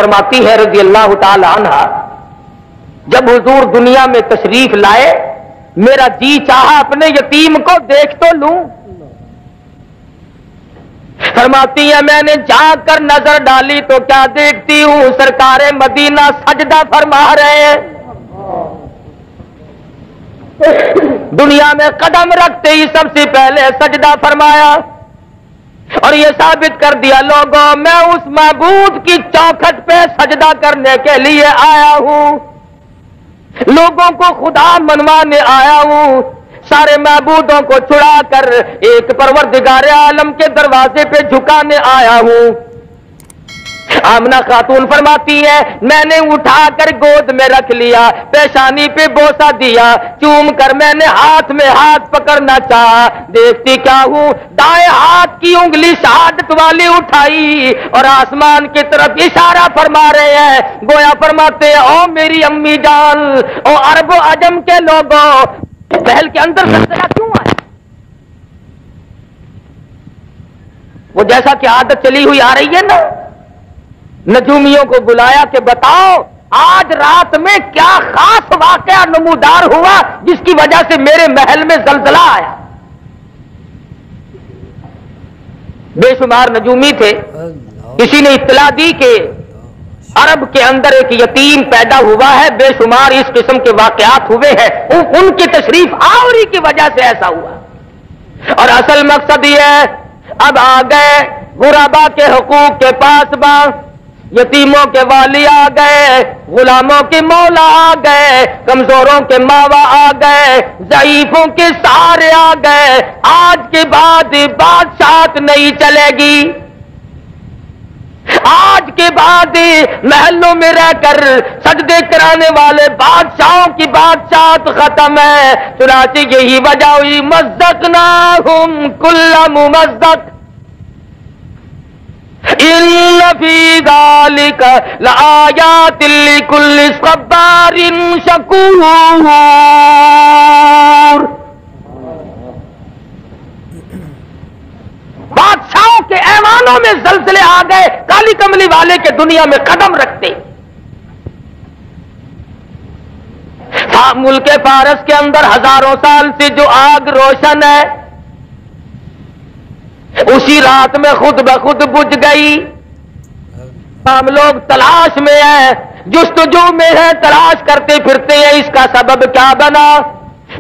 فرماتی ہے رضی اللہ تعالی عنہ، جب حضور دنیا میں تشریف لائے میرا جی چاہا اپنے یتیم کو دیکھ تو لوں۔ فرماتی ہے میں نے جھانک کر نظر ڈالی تو کیا دیکھتی ہوں، سرکار مدینہ سجدہ فرما رہے ہیں۔ دنیا میں قدم رکھتے ہی سب سے پہلے سجدہ فرمایا، اور یہ ثابت کر دیا لوگوں میں اس معبود کی چوکھٹ پہ سجدہ کرنے کے لیے آیا ہوں، لوگوں کو خدا منوانے آیا ہوں، سارے معبودوں کو چھڑا کر ایک پروردگار عالم کے دروازے پہ جھکانے آیا ہوں۔ آمنہ خاتون فرماتی ہے میں نے اٹھا کر گود میں رکھ لیا، پیشانی پہ بوسہ دیا، چوم کر میں نے ہاتھ میں ہاتھ پکڑنا چاہا، دیکھتی کیا ہوں دائیں ہاتھ کی انگلی شہادت والی اٹھائی اور آسمان کی طرف اشارہ فرما رہے ہیں، گویا فرماتے ہیں او میری امی جان، او عرب و عجم کے لوگوں، پہل کے اندر زلزلہ کیوں آیا؟ وہ جیسا کہ عادت چلی ہوئی آ رہی ہے نا، نجومیوں کو بلایا کہ بتاؤ آج رات میں کیا خاص واقعہ نمودار ہوا جس کی وجہ سے میرے محل میں زلزلہ آیا۔ بے شمار نجومی تھے، کسی نے اطلاع دی کہ عرب کے اندر ایک یتیم پیدا ہوا ہے، بے شمار اس قسم کے واقعات ہوئے ہیں، ان کی تشریف آوری کی وجہ سے ایسا ہوا، اور اصل مقصد یہ ہے اب آ گئے غربا کے حقوق کے پاسباں، یتیموں کے والی آ گئے، غلاموں کے مولا آ گئے، کمزوروں کے ماوا آ گئے، ضعیفوں کے سہارے آ گئے، آج کے بعد بادشاہت نہیں چلے گی، آج کے بعد محلوں میں رہ کر سجدے کرانے والے بادشاہوں کی بادشاہت ختم ہے، چنانچہ یہی وجہ ہوئی مزقناہم کل ممزق ان فی ذلک لآیات لکل صبار شکور۔ بادشاہوں کے ایوانوں میں زلزلے آ گئے، کالی کملی والے کے دنیا میں قدم رکھتے۔ ملک فارس کے اندر ہزاروں سال سے جو آگ روشن ہے اسی رات میں خود بخود بجھ گئی۔ ہم لوگ تلاش میں ہیں، جستجو میں ہیں، تلاش کرتے پھرتے ہیں اس کا سبب کیا بنا،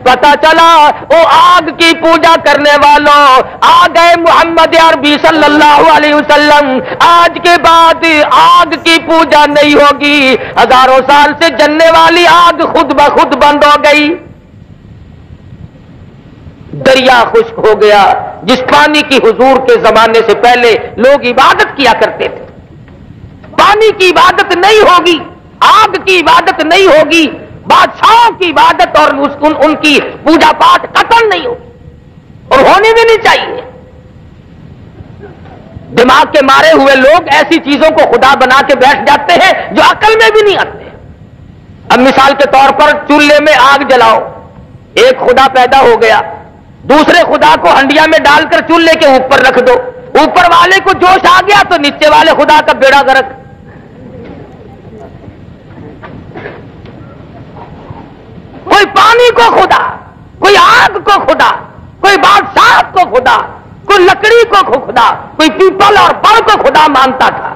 پتا چلا وہ آگ کی پوجا کرنے والوں آ گئے محمد عربی صلی اللہ علیہ وسلم، آج کے بعد آگ کی پوجا نہیں ہوگی، ہزاروں سال سے جلنے والی آگ خود بخود بند ہو گئی، دریا خشک ہو گیا جس پانی کی حضور کے زمانے سے پہلے لوگ عبادت کیا کرتے تھے، پانی کی عبادت نہیں ہوگی، آگ کی عبادت نہیں ہوگی، بادشاہوں کی عبادت اور ان کی پوجا پاٹ قطعاً نہیں ہوگی، اور ہونی بھی نہیں چاہیے۔ دماغ کے مارے ہوئے لوگ ایسی چیزوں کو خدا بنا کے بیٹھ جاتے ہیں جو عقل میں بھی نہیں آتے۔ اب مثال کے طور پر چولہے میں آگ جلاؤ، ایک خدا پیدا ہو گیا، دوسرے خدا کو ہنڈیا میں ڈال کر چولہے کے اوپر رکھ دو، اوپر والے کو جوش آ گیا تو نیچے والے خدا کا بیڑا غرق۔ کوئی پانی کو خدا، کوئی آگ کو خدا، کوئی بادشاہ کو خدا، کوئی لکڑی کو خدا، کوئی پیپل اور بڑ کو خدا مانتا تھا۔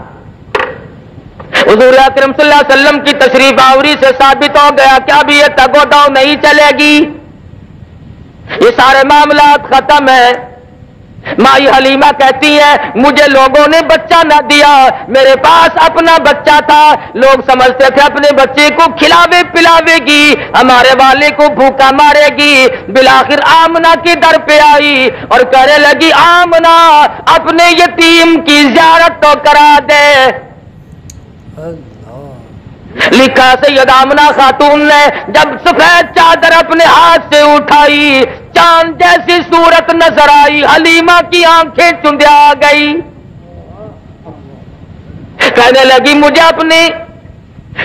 حضور اکرم صلی اللہ علیہ وسلم کی تشریف آوری سے ثابت ہو گیا کہ اب یہ تگ و دو نہیں چلے گی، یہ سارے معاملات ختم ہیں۔ مائی حلیمہ کہتی ہے مجھے لوگوں نے بچہ نہ دیا، میرے پاس اپنا بچہ تھا، لوگ سمجھتے تھے اپنے بچے کو کھلاوے پلاوے گی، ہمارے والے کو بھوکا مارے گی۔ بالآخر آمنہ کے در پہ آئی اور کہنے لگی آمنہ اپنے یتیم کی زیارت تو کرا دے۔ لکھا سید آمنہ خاتون نے جب سفید چادر اپنے ہاتھ سے اٹھائی، چاند جیسی صورت نظر آئی، حلیمہ کی آنکھیں چندیا گئی، کہنے لگی مجھے اپنی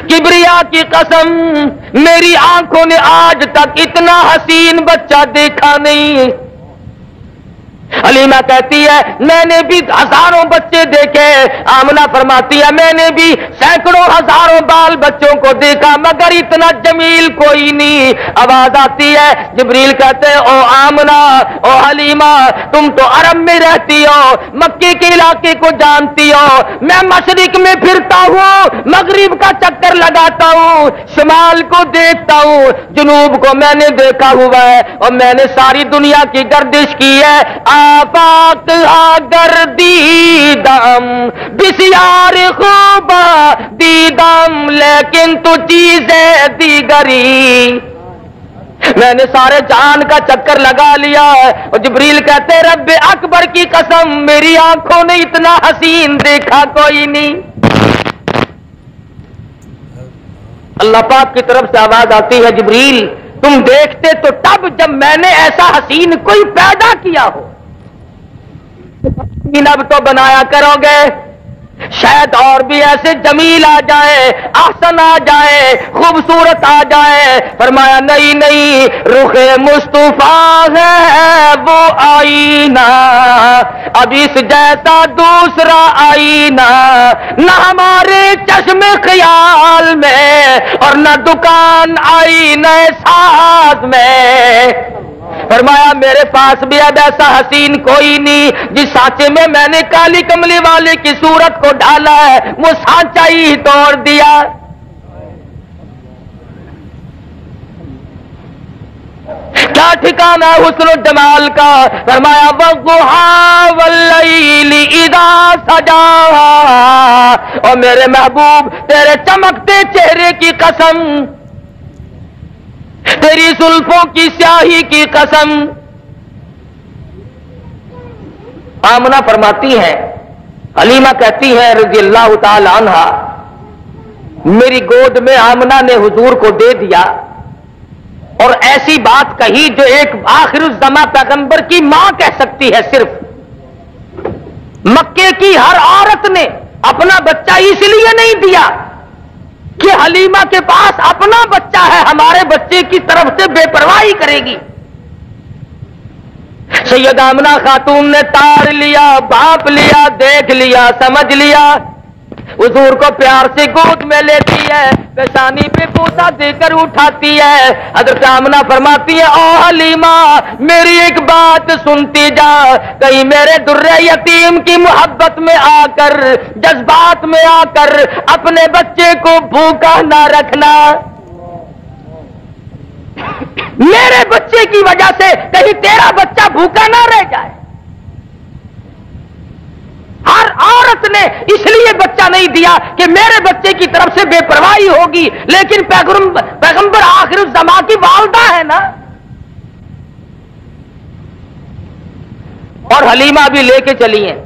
کبریا کی قسم میری آنکھوں نے آج تک اتنا حسین بچہ دیکھا نہیں، حلیمہ کہتی ہے میں نے بھی ہزاروں بچے دیکھے، آمنہ فرماتی ہے میں نے بھی سینکڑوں ہزاروں بال بچوں کو دیکھا مگر اتنا جمیل کوئی نہیں۔ آواز آتی ہے، جبریل کہتے ہیں او آمنہ او حلیمہ تم تو عرب میں رہتی ہو، مکے کے علاقے کو جانتی ہو، میں مشرق میں پھرتا ہوں، مغرب کا چکر لگاتا ہوں، شمال کو دیکھتا ہوں، جنوب کو میں نے دیکھا ہوا ہے، اور میں نے ساری دنیا کی گردش کی ہے۔ آفاق گردیدم بسیار خوبا دیدم لیکن تو چیزیں دیگری، میں نے سارے جہان کا چکر لگا لیا ہے۔ اور جبریل کہتے رب اکبر کی قسم میری آنکھوں نے اتنا حسین دیکھا کوئی نہیں۔ اللہ پاک کی طرف سے آواز آتی ہے جبریل تم دیکھتے تو تب جب میں نے ایسا حسین کوئی پیدا کیا ہو، اب تو بنایا کرو گے، شاید اور بھی ایسے جمیل آ جائے، احسن آ جائے، خوبصورت آ جائے۔ فرمایا نہیں نہیں، رخ مصطفیٰ ہے وہ آئینہ، اب اس جیسا دوسرا آئینہ نہ ہمارے چشم خیال میں اور نہ دکان آئینہ ساز میں۔ فرمایا میرے پاس بھی اب ایسا حسین کوئی نہیں، جس سانچے میں میں نے کالی کملی والے کی صورت کو ڈالا ہے وہ سانچا ہی توڑ دیا۔ کیا ٹھکانہ حسن و جمال کا۔ فرمایا والضحیٰ واللیل اذا سجا، اور میرے محبوب تیرے چمکتے چہرے کی قسم، تیری زلفوں کی سیاہی کی قسم۔ آمنہ فرماتی ہے، حلیمہ کہتی ہے رضی اللہ تعالی عنہا میری گود میں آمنہ نے حضور کو دے دیا اور ایسی بات کہی جو ایک آخر الزماں پیغمبر کی ماں کہہ سکتی ہے صرف۔ مکے کی ہر عورت نے اپنا بچہ اس لیے نہیں دیا کہ حلیمہ کے پاس اپنا بچہ ہے، ہمارے بچے کی طرف سے بے پرواہی کرے گی۔ سید آمنہ خاتون نے تاڑ لیا، بھانپ لیا، دیکھ لیا، سمجھ لیا، حضور کو پیار سے گود میں لیتی ہے، پیشانی پہ بوسہ دے کر اٹھاتی ہے۔ حضرت آمنہ فرماتی ہے او حلیمہ میری ایک بات سنتی جا، کہیں میرے در یتیم کی محبت میں آ کر، جذبات میں آ کر اپنے بچے کو بھوکا نہ رکھنا، میرے بچے کی وجہ سے کہیں تیرا بچہ بھوکا نہ رہ جائے۔ ہر عورت نے اس لیے بچہ نہیں دیا کہ میرے بچے کی طرف سے بے پرواہی ہوگی، لیکن پیغمبر آخر الزمان کی والدہ ہے نا۔ اور حلیمہ بھی لے کے چلی ہیں۔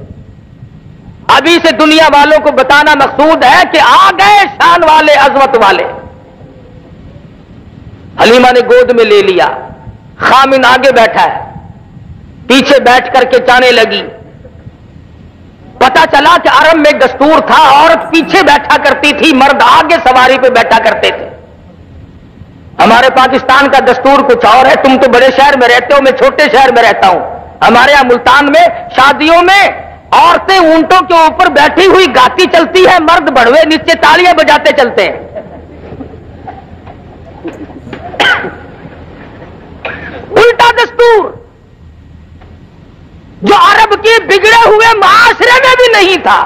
ابھی سے دنیا والوں کو بتانا مقصود ہے کہ آ گئے شان والے، عظمت والے۔ حلیمہ نے گود میں لے لیا، خامن آگے بیٹھا ہے، پیچھے بیٹھ کر کے چانے لگی۔ پتا چلا کہ عرب میں دستور تھا عورت پیچھے بیٹھا کرتی تھی، مرد آگے سواری پہ بیٹھا کرتے تھے۔ ہمارے پاکستان کا دستور کچھ اور ہے، تم تو بڑے شہر میں رہتے ہو، میں چھوٹے شہر میں رہتا ہوں۔ ہمارے یہاں ملتان میں شادیوں میں عورتیں اونٹوں کے اوپر بیٹھی ہوئی گاتی چلتی ہے، مرد بڑوے نیچے تالیاں بجاتے چلتے ہیں۔ الٹا دستور جو عرب کے بگڑے ہوئے معاشرے میں بھی نہیں تھا۔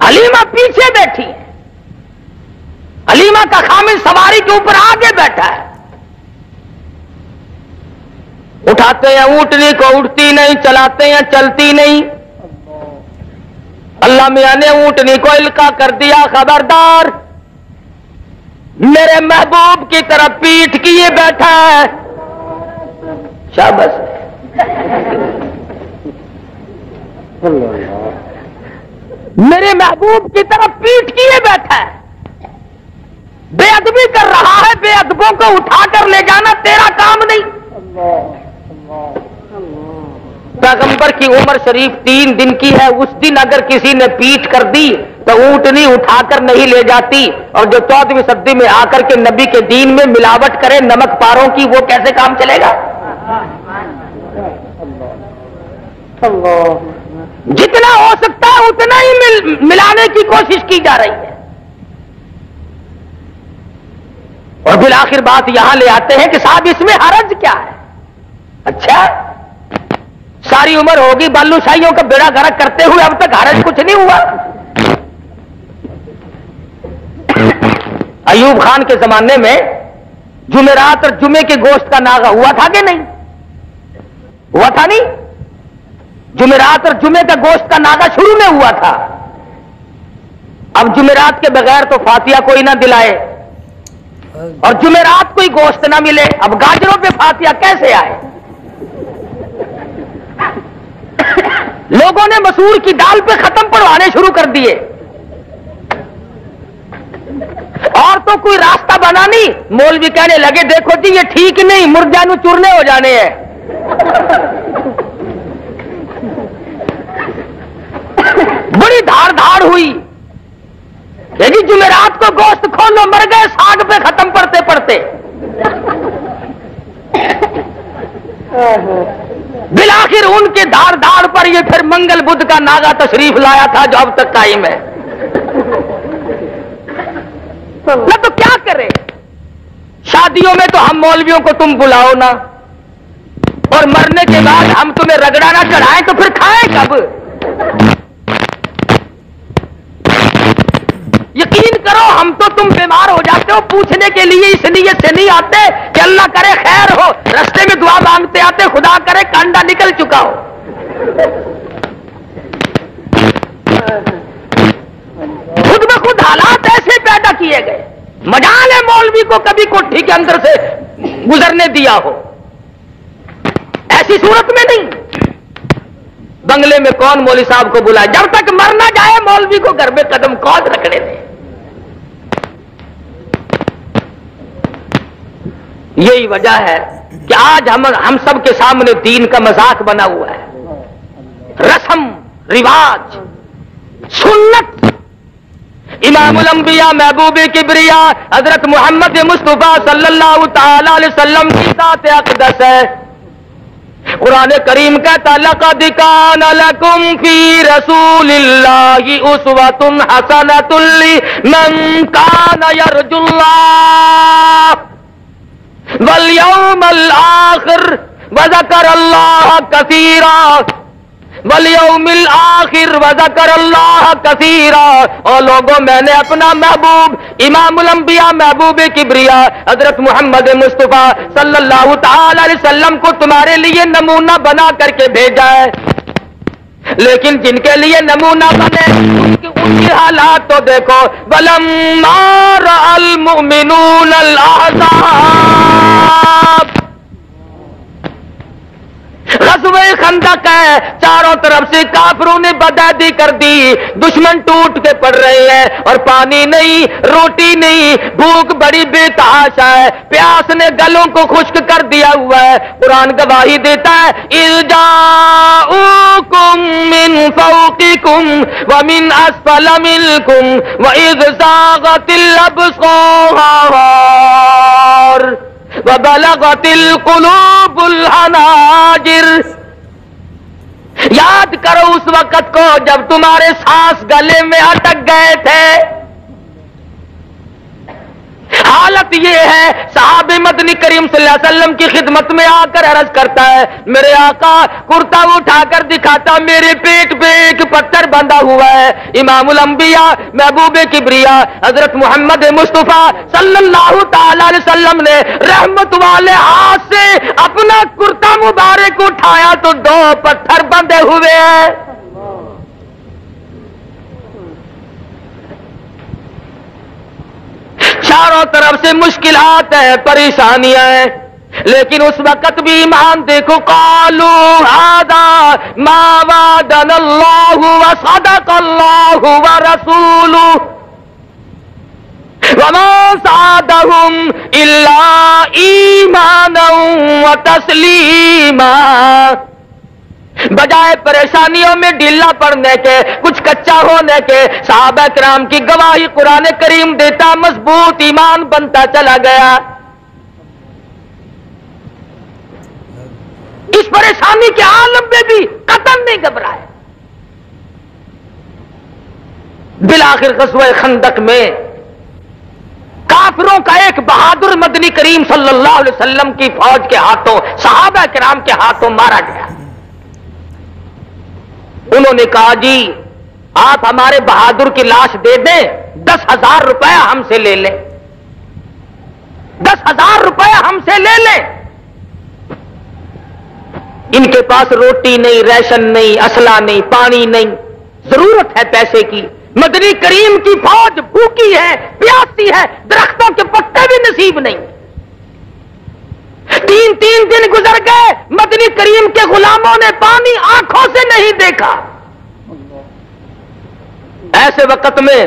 حلیمہ پیچھے بیٹھی ہے، حلیمہ کا خامن سواری کے اوپر آگے بیٹھا ہے۔ اٹھاتے ہیں اونٹنی کو، اٹھتی نہیں، چلاتے ہیں چلتی نہیں۔ اللہ میاں نے اونٹنی کو القا کر دیا، خبردار میرے محبوب کی طرف پیٹھ کیے بیٹھا ہے۔ شاباش، میرے محبوب کی طرف پیٹھ کیے بیٹھا ہے، بے ادبی کر رہا ہے۔ بے ادبوں کو اٹھا کر لے جانا تیرا کام نہیں۔ پیغمبر کی عمر شریف 3 دن کی ہے، اس دن اگر کسی نے پیٹھ کر دی تو اونٹنی اٹھا کر نہیں لے جاتی، اور جو 14ویں صدی میں آ کر کے نبی کے دین میں ملاوٹ کرے نمک پاروں کی، وہ کیسے کام چلے گا؟ جتنا ہو سکتا ہے اتنا ہی ملانے کی کوشش کی جا رہی ہے. اور بالآخر بات یہاں لے آتے ہیں کہ صاحب اس میں حرج کیا ہے؟ اچھا ساری عمر ہوگی بالو شاہیوں کا بیڑا گرک کرتے ہوئے اب تک حرج کچھ نہیں ہوا. ایوب خان کے زمانے میں جمعرات اور جمعے کے گوشت کا ناغہ ہوا تھا کہ نہیں؟ ہوا تھا نہیں؟ جمعرات اور جمعے کا گوشت کا ناغہ شروع میں ہوا تھا. اب جمعرات کے بغیر تو فاتحہ کوئی نہ دلائے اور جمعرات کوئی گوشت نہ ملے، اب گاجروں پہ فاتحہ کیسے آئے؟ لوگوں نے مسور کی دال پہ ختم پڑھوانے شروع کر دیے اور تو کوئی راستہ بنا نہیں. مولوی کہنے لگے دیکھو جی یہ ٹھیک نہیں، مردانو چورنے ہو جانے ہیں. بڑی دھاڑ دھاڑ ہوئی کہ جی جمعرات کو گوشت کھولو، مر گئے ساگ پہ ختم پڑھتے پڑھتے. بالآخر ان کے دھاڑ دھاڑ پر یہ پھر منگل بدھ کا ناغا تشریف لایا تھا جو اب تک قائم ہے. نہ تو کیا کرے؟ شادیوں میں تو ہم مولویوں کو تم بلاؤ نا، اور مرنے کے بعد ہم تمہیں رگڑا نہ چڑھائیں تو پھر کھائیں کب؟ یقین کرو ہم تو تم بیمار ہو جاتے ہو پوچھنے کے لیے اس نیت سے نہیں آتے کہ اللہ کرے خیر ہو، رستے میں دعا مانگتے آتے خدا کرے کانڈا نکل چکا ہو. خود بخود حالات ایسے پیدا کیے گئے. مجال ہے مولوی کو کبھی کوٹھی کے اندر سے گزرنے دیا ہو، ایسی صورت میں نہیں. بنگلے میں کون مولوی صاحب کو بلائے؟ جب تک مر نہ جائے مولوی کو گھر میں قدم قوت رکھنے دیں. یہی وجہ ہے کہ آج ہم سب کے سامنے دین کا مذاق بنا ہوا ہے. رسم رواج سنت امام الانبیاء محبوب کبریا حضرت محمد مصطفیٰ صلی اللہ تعالی علیہ وسلم کی ذات اقدس ہے. قرآن کریم کہتا لقد کان لکم فی رسول اللہ اسوۃ حسنۃ لمن کان یرجو اللہ والیوم الآخر وذکر اللہ کثیرا والیوم الآخر وذکر اللہ کثیرا. اور لوگوں میں نے اپنا محبوب امام الانبیاء محبوب کبریا حضرت محمد مصطفیٰ صلی اللہ تعالی علیہ وسلم کو تمہارے لیے نمونہ بنا کر کے بھیجا ہے. لیکن جن کے لیے نمونہ بنے ان کی حالات تو دیکھو. وَلَمَّا رَأَى الْمُؤْمِنُونَ الْأَحْزَابَ غزوہ خندق ہے، چاروں طرف سے کافروں نے بدعہدی کر دی، دشمن ٹوٹ کے پڑ رہے ہیں اور پانی نہیں، روٹی نہیں، بھوک بڑی بے تحاشا ہے، پیاس نے گلوں کو خشک کر دیا ہوا ہے. قرآن گواہی دیتا ہے اذ جاءوکم من فوقکم ومن اسفل منکم واذ زاغت الابصار وبلغت القلوب الحناجر. یاد کرو اس وقت کو جب تمہارے سانس گلے میں اٹک گئے تھے. حالت یہ ہے صحابہ مدنی کریم صلی اللہ علیہ وسلم کی خدمت میں آ کر عرض کرتا ہے میرے آقا کرتا اٹھا کر دکھاتا میرے پیٹ پہ ایک پتھر بندھا ہوا ہے. امام الانبیاء محبوب کبریا حضرت محمد مصطفیٰ صلی اللہ تعالی علیہ وسلم نے رحمت والے ہاتھ سے اپنا کرتا مبارک اٹھایا تو 2 پتھر بندھے ہوئے ہیں. چاروں طرف سے مشکلات ہیں، پریشانیاں ہیں، لیکن اس وقت بھی ایمان دیکھو. قالوا هذا ما وعدنا اللہ وصدق اللہ ورسولہ وما زادهم الا ایمانا وتسلیما. بجائے پریشانیوں میں ڈھیلا پڑنے کے، کچھ کچا ہونے کے، صحابہ کرام کی گواہی قرآن کریم دیتا مضبوط ایمان بنتا چلا گیا. اس پریشانی کے عالم میں بھی قدم نہیں گھبرائے. بالآخر غزوہ خندق میں کافروں کا ایک بہادر مدنی کریم صلی اللہ علیہ وسلم کی فوج کے ہاتھوں، صحابہ کرام کے ہاتھوں مارا گیا. انہوں نے کہا جی آپ ہمارے بہادر کی لاش دے دیں، 10,000 روپے ہم سے لے لیں، 10,000 روپے ہم سے لے لیں. ان کے پاس روٹی نہیں، ریشن نہیں، اسلحہ نہیں، پانی نہیں، ضرورت ہے پیسے کی. مدنی کریم کی فوج بھوکی ہے، پیاسی ہے، درختوں کے پتے بھی نصیب نہیں. 3 دن گزر گئے، مدنی کریم کے غلاموں نے پانی آنکھوں سے نہیں دیکھا. ایسے وقت میں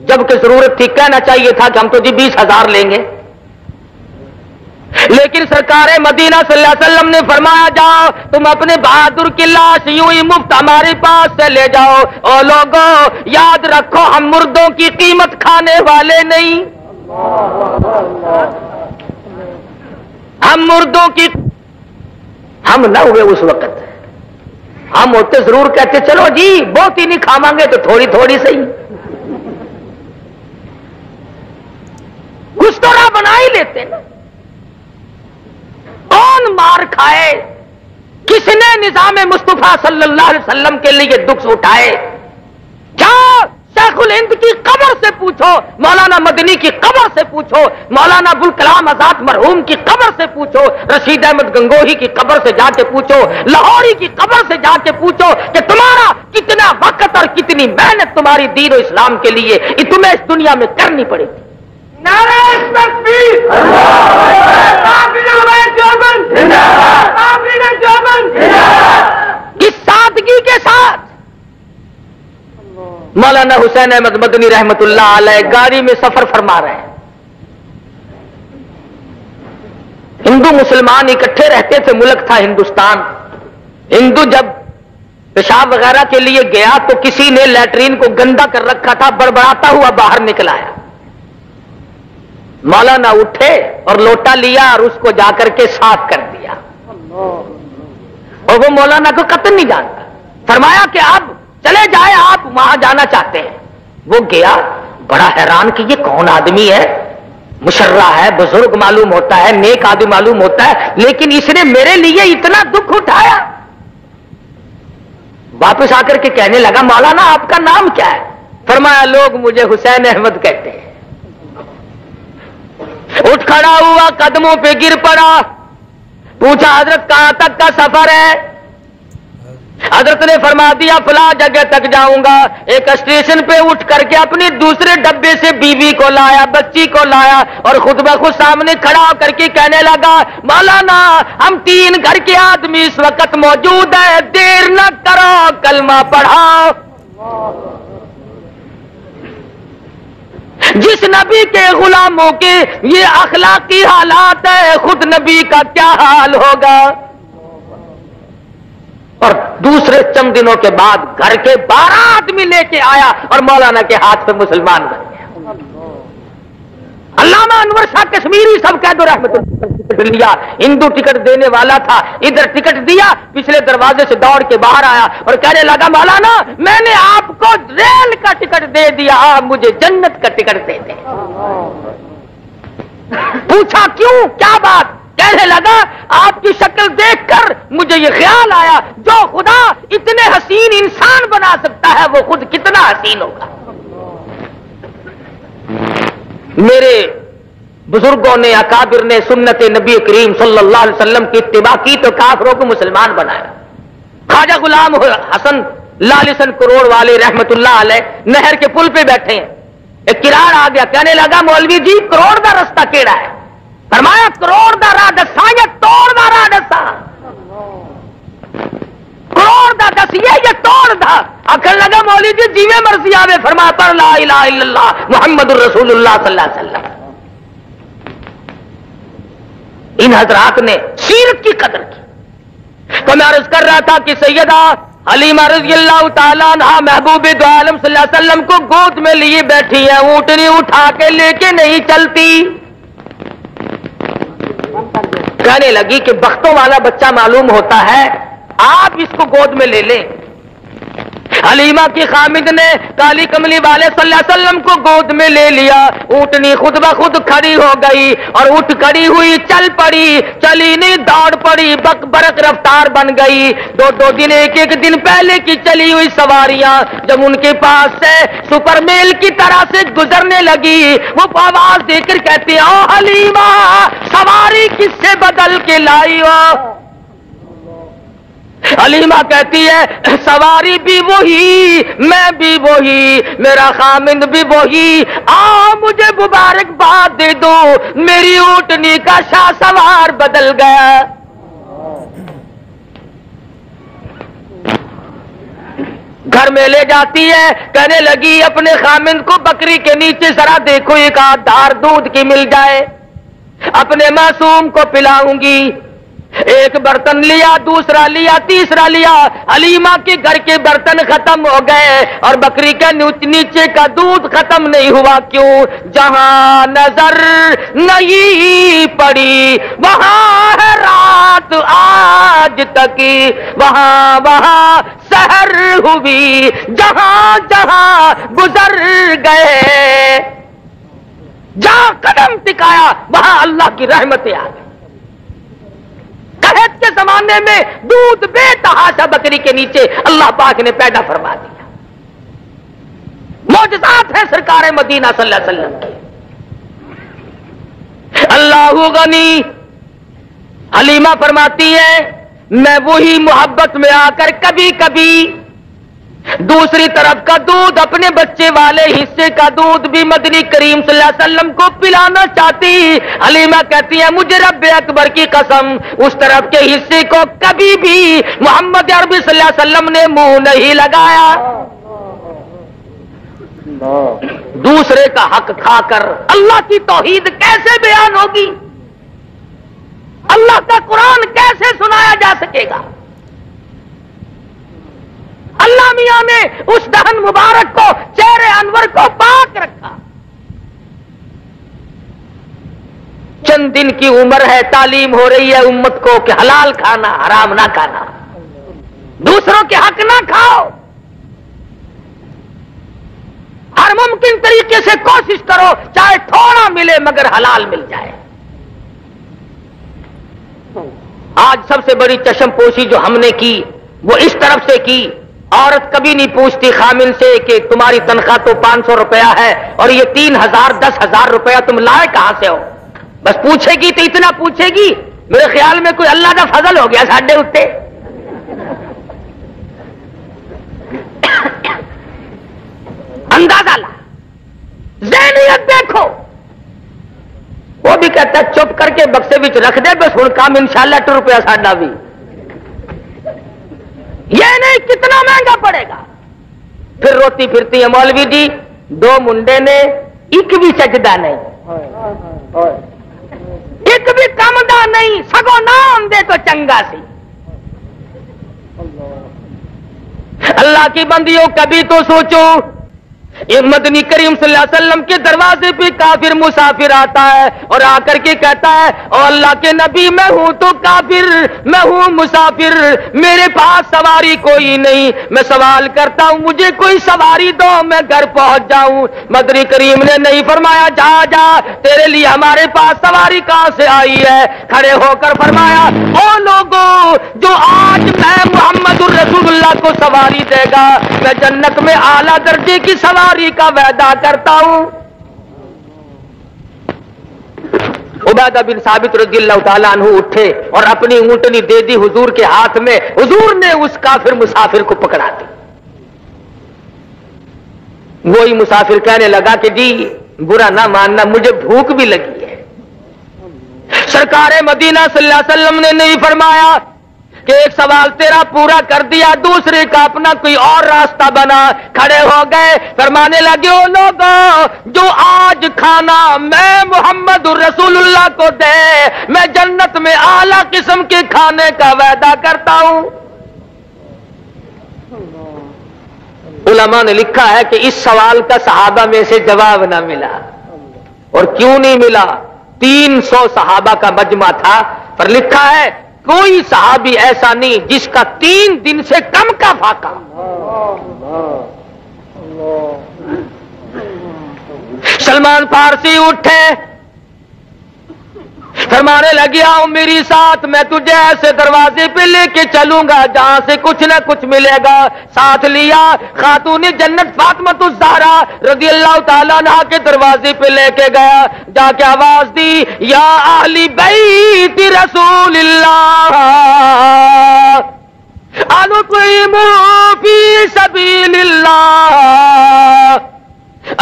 جب کہ ضرورت تھی، کہنا چاہیے تھا کہ ہم تو جی 20,000 لیں گے، لیکن سرکار مدینہ صلی اللہ علیہ وسلم نے فرمایا جاؤ تم اپنے بہادر کی لاش یوں ہی مفت ہمارے پاس سے لے جاؤ. او لوگوں یاد رکھو ہم مردوں کی قیمت کھانے والے نہیں، ہم مردوں کی، ہم نہ ہوئے اس وقت. ہم ہوتے ضرور کہتے چلو جی بہت ہی نہیں کھاواں گے تو تھوڑی تھوڑی صحیح، کچھ تو راہ بنا ہی لیتے نا. کون مار کھائے، کس نے نظام مصطفیٰ صلی اللہ علیہ وسلم کے لیے دکھ اٹھائے؟ کیا شیخ الہند کی قبر سے پوچھو، مولانا مدنی کی قبر سے پوچھو، مولانا ابوالکلام آزاد مرحوم کی قبر سے پوچھو، رشید احمد گنگوہی کی قبر سے جا کے پوچھو، لاہوری کی قبر سے جا کے پوچھو کہ تمہارا کتنا وقت اور کتنی محنت تمہاری دین و اسلام کے لیے تمہیں اس دنیا میں کرنی پڑے گی. نعرہ تکبیر، کس سادگی کے ساتھ مولانا حسین احمد مدنی رحمت اللہ علیہ گاڑی میں سفر فرما رہے ہیں. ہندو مسلمان اکٹھے رہتے تھے، ملک تھا ہندوستان. ہندو جب پیشاب وغیرہ کے لیے گیا تو کسی نے لیٹرین کو گندا کر رکھا تھا، بڑبڑاتا ہوا باہر نکل آیا. مولانا اٹھے اور لوٹا لیا اور اس کو جا کر کے صاف کر دیا. اور وہ مولانا کو قطعاً نہیں جانتا. فرمایا کہ آپ چلے جائیں، آپ وہاں جانا چاہتے ہیں. وہ گیا، بڑا حیران کہ یہ کون آدمی ہے، مشرع ہے، بزرگ معلوم ہوتا ہے، نیک آدمی معلوم ہوتا ہے، لیکن اس نے میرے لیے اتنا دکھ اٹھایا. واپس آ کر کے کہنے لگا مولانا آپ کا نام کیا ہے؟ فرمایا لوگ مجھے حسین احمد کہتے ہیں. اٹھ کھڑا ہوا، قدموں پہ گر پڑا، پوچھا حضرت کہاں تک کا سفر ہے؟ حضرت نے فرما دیا فلاں جگہ تک جاؤں گا. ایک اسٹیشن پہ اٹھ کر کے اپنے دوسرے ڈبے سے بیوی کو لایا، بچی کو لایا اور خود بخود سامنے کھڑا ہو کر کے کہنے لگا مولانا ہم 3 گھر کے آدمی اس وقت موجود ہیں، دیر نہ کرو کلمہ پڑھاؤ. جس نبی کے غلاموں کے یہ اخلاقی حالات ہے، خود نبی کا کیا حال ہوگا؟ اور دوسرے چند دنوں کے بعد گھر کے 12 آدمی لے کے آیا اور مولانا کے ہاتھ پہ مسلمان بن گیا. علامہ انور شاہ کشمیری سب کہہ دو رحمت اللہ لیا، ہندو ٹکٹ دینے والا تھا، ادھر ٹکٹ دیا، پچھلے دروازے سے دوڑ کے باہر آیا اور کہنے لگا مولانا میں نے آپ کو ریل کا ٹکٹ دے دیا، آپ مجھے جنت کا ٹکٹ دے دیں. پوچھا کیوں، کیا بات؟ کہنے لگا آپ کی شکل دیکھ کر مجھے یہ خیال آیا جو خدا اتنے حسین انسان بنا سکتا ہے وہ خود کتنا حسین ہوگا. میرے بزرگوں نے، اکابر نے سنت نبی کریم صلی اللہ علیہ وسلم کی اتباع کی تو کافروں کو مسلمان بنایا. خواجہ غلام حسن لالسن کروڑ والے رحمت اللہ علیہ نہر کے پل پہ بیٹھے ہیں، ایک کراڑ آ گیا، کہنے لگا مولوی جی کروڑ دا رستہ کیڑا ہے؟ فرمایا کروڑ دا راہ دسا یا توڑ دا راہ دسا؟ کروڑ دا دسیے یا توڑ دا؟ آخر لگا مولوی جی جیویں مرضی آوے. فرمایا پر لا الہ الا اللہ محمد الرسول اللہ صلی اللہ علیہ وسلم. ان حضرات نے سیرت کی قدر کی. تو میں عرض کر رہا تھا کہ سیدہ حلیمہ رضی اللہ تعالیٰ عنہ محبوب دو عالم صلی اللہ علیہ وسلم کو گود میں لیے بیٹھی ہے، اونٹنی اٹھا کے لے کے نہیں چلتی. کہنے لگی کہ بختوں والا بچہ معلوم ہوتا ہے، آپ اس کو گود میں لے لیں۔ حلیمہ کی خامد نے کالی کملی والے صلی اللہ علیہ وسلم کو گود میں لے لیا۔ اونٹنی خود بخود کھڑی ہو گئی اور اٹھ کھڑی ہوئی چل پڑی، چلی نہیں دوڑ پڑی، بک برق رفتار بن گئی۔ دو دن ایک دن پہلے کی چلی ہوئی سواریاں جب ان کے پاس سے سپر میل کی طرح سے گزرنے لگی، وہ آواز دے کر کہتی ہیں، او حلیمہ سواری کس سے بدل کے لائی ہو؟ حلیمہ کہتی ہے سواری بھی وہی، میں بھی وہی، میرا خامند بھی وہی، مجھے مبارکباد دے دو، میری اونٹنی کا شاہ سوار بدل گیا۔ گھر میں لے جاتی ہے، کہنے لگی اپنے خامند کو بکری کے نیچے ذرا دیکھو ایک آدھ دھار دودھ کی مل جائے، اپنے معصوم کو پلاؤں گی۔ ایک برتن لیا، دوسرا لیا، تیسرا لیا، حلیمہ کے گھر کے برتن ختم ہو گئے اور بکری کے نیچے کا دودھ ختم نہیں ہوا۔ کیوں؟ جہاں نظر نہیں پڑی وہاں ہے رات آج تک، وہاں سحر ہوئی، جہاں گزر گئے، جہاں قدم ٹکایا وہاں اللہ کی رحمتیں آ گئی۔ قحط کے زمانے میں دودھ بے تحاشا بکری کے نیچے اللہ پاک نے پیدا فرما دیا۔ معجزات ہے سرکار مدینہ صلی اللہ علیہ وسلم کی۔ اللہ غنی، حلیمہ فرماتی ہے میں وہی محبت میں آ کر کبھی کبھی دوسری طرف کا دودھ، اپنے بچے والے حصے کا دودھ بھی مدنی کریم صلی اللہ علیہ وسلم کو پلانا چاہتی۔ حلیمہ کہتی ہے مجھے رب اکبر کی قسم اس طرف کے حصے کو کبھی بھی محمد عربی صلی اللہ علیہ وسلم نے منہ نہیں لگایا۔ دوسرے کا حق کھا کر اللہ کی توحید کیسے بیان ہوگی؟ اللہ کا قرآن کیسے سنایا جا سکے گا؟ اللہ میاں نے اس دہن مبارک کو، چہرے انور کو پاک رکھا۔ چند دن کی عمر ہے، تعلیم ہو رہی ہے امت کو کہ حلال کھانا، حرام نہ کھانا، دوسروں کے حق نہ کھاؤ، ہر ممکن طریقے سے کوشش کرو چاہے تھوڑا ملے مگر حلال مل جائے۔ آج سب سے بڑی چشم پوشی جو ہم نے کی وہ اس طرف سے کی، عورت کبھی نہیں پوچھتی خامن سے کہ تمہاری تنخواہ تو 500 روپیہ ہے اور یہ 3000 10,000 روپیہ تم لائے کہاں سے ہو؟ بس پوچھے گی تو اتنا پوچھے گی، میرے خیال میں کوئی اللہ کا فضل ہو گیا ساڈے اتے۔ اندازہ لا، ذہنیت دیکھو۔ وہ بھی کہتا ہے چپ کر کے بکسے وچ رکھ دے، بس ہن کام انشاءاللہ ٹر روپیہ ساڈا بھی، یہ نہیں کتنا مہنگا پڑے گا۔ پھر روتی پھرتی ہے مولوی جی 2 منڈے نے ایک بھی سجدہ نہیں، ایک بھی کم دا نہیں، سگو نام دے تو چنگا سی۔ اللہ کی بندیوں کبھی تو سوچو، یہ مدنی کریم صلی اللہ علیہ وسلم کے دروازے پہ کافر مسافر آتا ہے اور آ کر کے کہتا ہے او اللہ کے نبی میں ہوں تو کافر، میں ہوں مسافر، میرے پاس سواری کوئی نہیں، میں سوال کرتا ہوں مجھے کوئی سواری دو میں گھر پہنچ جاؤں۔ مدنی کریم نے نہیں فرمایا جا جا تیرے لیے ہمارے پاس سواری کہاں سے آئی ہے، کھڑے ہو کر فرمایا او لوگوں جو آج میں محمد الرسول اللہ کو سواری دے گا میں جنت میں اعلیٰ درجے کی سواری کا وعدہ کرتا ہوں۔ عبادہ بن ثابت رضی اللہ تعالیٰ عنہ اٹھے اور اپنی اونٹنی دے دی حضور کے ہاتھ میں، حضور نے اس کافر مسافر کو پکڑا دی۔ وہی مسافر کہنے لگا کہ جی برا نہ ماننا مجھے بھوک بھی لگی ہے۔ سرکار مدینہ صلی اللہ علیہ وسلم نے نہیں فرمایا کہ ایک سوال تیرا پورا کر دیا، دوسرے کا اپنا کوئی اور راستہ بنا، کھڑے ہو گئے فرمانے لگے او لوگوں جو آج کھانا میں محمد رسول اللہ کو دے میں جنت میں اعلیٰ قسم کے کھانے کا وعدہ کرتا ہوں۔ علماء نے لکھا ہے کہ اس سوال کا صحابہ میں سے جواب نہ ملا، اور کیوں نہیں ملا؟ 300 صحابہ کا مجمع تھا، پر لکھا ہے کوئی صحابی ایسا نہیں جس کا 3 دن سے کم کا فاقہ. سلمان فارسی اٹھے, فرمانے لگے آؤ میری ساتھ, میں تجھے ایسے دروازے پہ لے کے چلوں گا جہاں سے کچھ نہ کچھ ملے گا. ساتھ لیا, خاتون جنت فاطمہ الزہرا رضی اللہ تعالیٰ عنہا کے دروازے پہ لے کے گیا. جا کے آواز دی, یا اہل بیت رسول اللہ انطعموا فی سبیل اللہ.